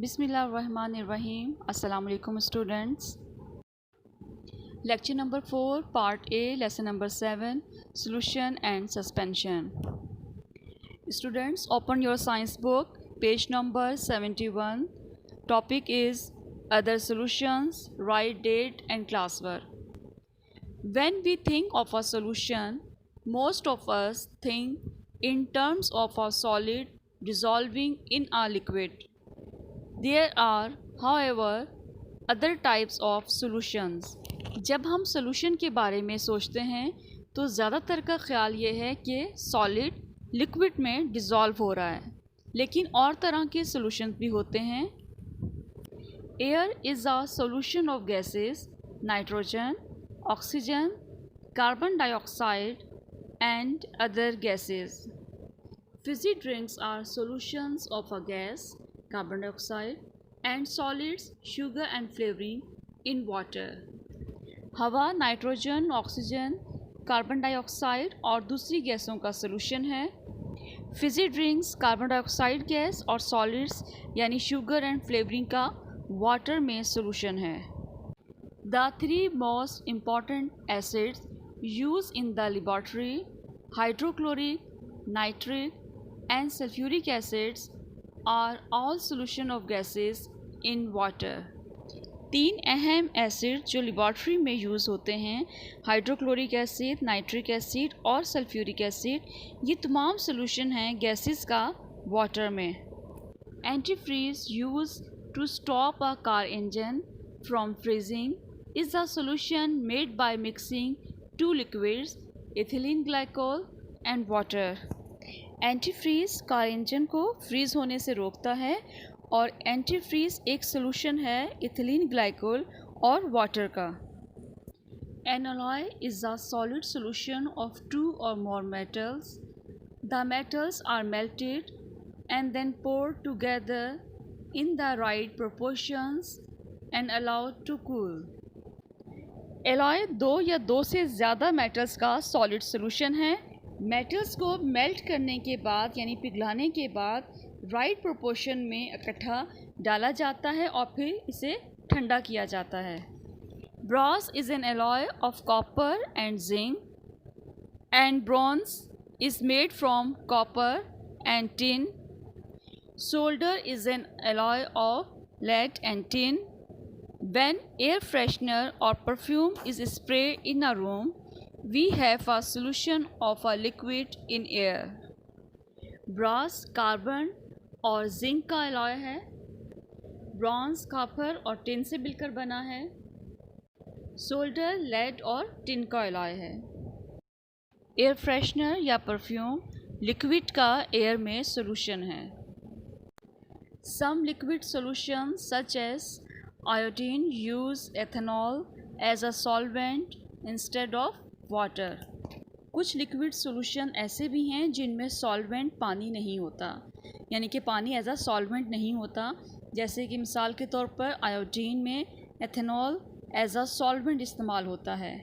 बिस्मिल्लाहिर्रहमानिर्रहीम। अस्सलाम वालेकुम students. Lecture number 4 part A lesson number 7 solution and suspension. Students open your science book page number 71। Topic is other solutions, right date and class work. When we think of a solution, most of us think in terms of a solid dissolving in a liquid. There are, however, other types of solutions. जब हम solution के बारे में सोचते हैं तो ज़्यादातर का ख्याल ये है कि solid liquid में dissolve हो रहा है, लेकिन और तरह के solutions भी होते हैं। Air is a solution of gases, nitrogen, oxygen, carbon dioxide and other gases. Fizzy drinks are solutions of a gas, carbon dioxide, and solids, sugar and flavoring in water. हवा, नाइट्रोजन, ऑक्सीजन, कार्बन डाइऑक्साइड और दूसरी गैसों का solution है। Fiji drinks carbon dioxide gas और solids यानी sugar and flavouring का water में सॉल्यूशन है। The three most important acids used in the laboratory, hydrochloric, nitric and sulfuric acids, are all solution of gases in water. तीन अहम acid जो laboratory में use होते हैं, हाइड्रोक्लोरिक एसिड, नाइट्रिक एसिड और सल्फ्यूरिक एसिड, ये तमाम सॉल्यूशन हैं गैसेस का वाटर में। Antifreeze use to stop a car engine from freezing is a solution made by mixing two liquids, ethylene glycol and water. Antifreeze car engine को freeze होने से रोकता है और एंटीफ्रीज़ एक सॉल्यूशन है इथिलीन ग्लाइकोल और वाटर का। An alloy is a solid solution of two or more metals. The metals are melted and then poured together in the right proportions and allowed to cool. Alloy दो या दो से ज़्यादा metals का solid solution है। Metals को melt करने के बाद यानी पिघलाने के बाद राइट प्रोपोर्शन में इकट्ठा डाला जाता है और फिर इसे ठंडा किया जाता है। Brass is an alloy of copper and zinc and bronze is made from copper and tin. Solder is an alloy of lead and tin. When air freshener or perfume is sprayed in a room, we have a solution of a liquid in air. Brass carbon और zinc का alloy है। Bronze copper और tin से मिलकर बना है। Solder lead और tin का एलॉय है। एयर फ्रेशनर या परफ्यूम लिक्विड का एयर में सॉल्यूशन है। Some liquid solutions such as iodine use ethanol as a solvent instead of water. कुछ लिक्विड सॉल्यूशन ऐसे भी हैं जिनमें सॉल्वेंट पानी नहीं होता, यानी कि पानी एज अ सॉल्वेंट नहीं होता। जैसे कि मिसाल के तौर पर आयोडीन में एथेनॉल एज अ सॉल्वेंट इस्तेमाल होता है।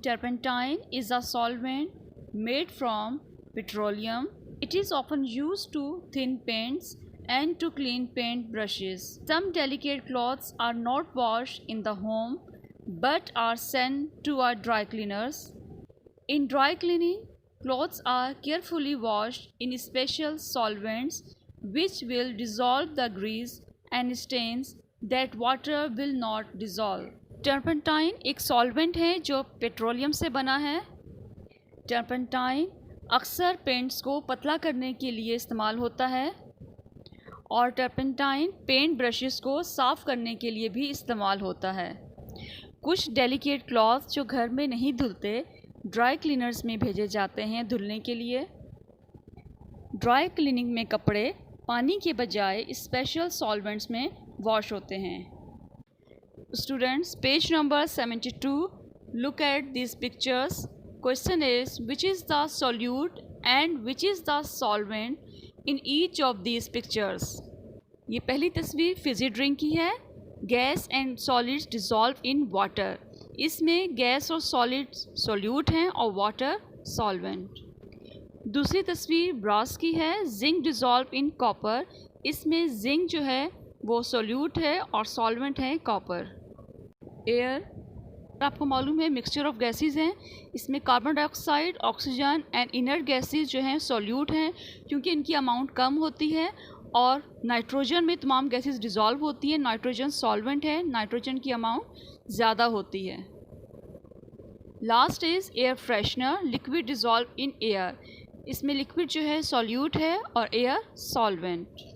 Turpentine is a solvent made from petroleum. It is often used to thin paints and to clean paint brushes. Some delicate cloths are not washed in the home but are sent to our dry cleaners. In dry cleaning, clothes are carefully washed in special solvents which will dissolve the grease and stains that water will not dissolve. Turpentine एक solvent है जो petroleum से बना है। Turpentine अक्सर paints को पतला करने के लिए इस्तेमाल होता है और टर्पेंटाइन पेंट ब्रशेस को साफ़ करने के लिए भी इस्तेमाल होता है। कुछ डेलिकेट क्लॉथ जो घर में नहीं धुलते ड्राई क्लीनर्स में भेजे जाते हैं धुलने के लिए। ड्राई क्लीनिंग में कपड़े पानी के बजाय स्पेशल सॉल्वेंट्स में वॉश होते हैं। Students page number 72 look at this pictures. Question is which is the solute and which is the solvent in each of these pictures. ये पहली तस्वीर फिजी ड्रिंक की है। Gas and solids dissolve in water. इसमें gas और solid solute हैं और water solvent. दूसरी तस्वीर ब्रास की है। Zinc dissolve in copper. इसमें जिंक जो है वो सोल्यूट है और सॉल्वेंट है कॉपर। एयर आपको मालूम है मिक्सचर ऑफ गैसेस हैं, इसमें carbon dioxide, oxygen and inert gases जो हैं सोल्यूट हैं क्योंकि इनकी अमाउंट कम होती है, और नाइट्रोजन में तमाम गैसेस डिज़ोल्व होती हैं। नाइट्रोजन सॉल्वेंट है, नाइट्रोजन की अमाउंट ज़्यादा होती है। Last is air freshener, liquid dissolve in air. इसमें लिक्विड जो है सोल्यूट है और एयर सॉल्वेंट।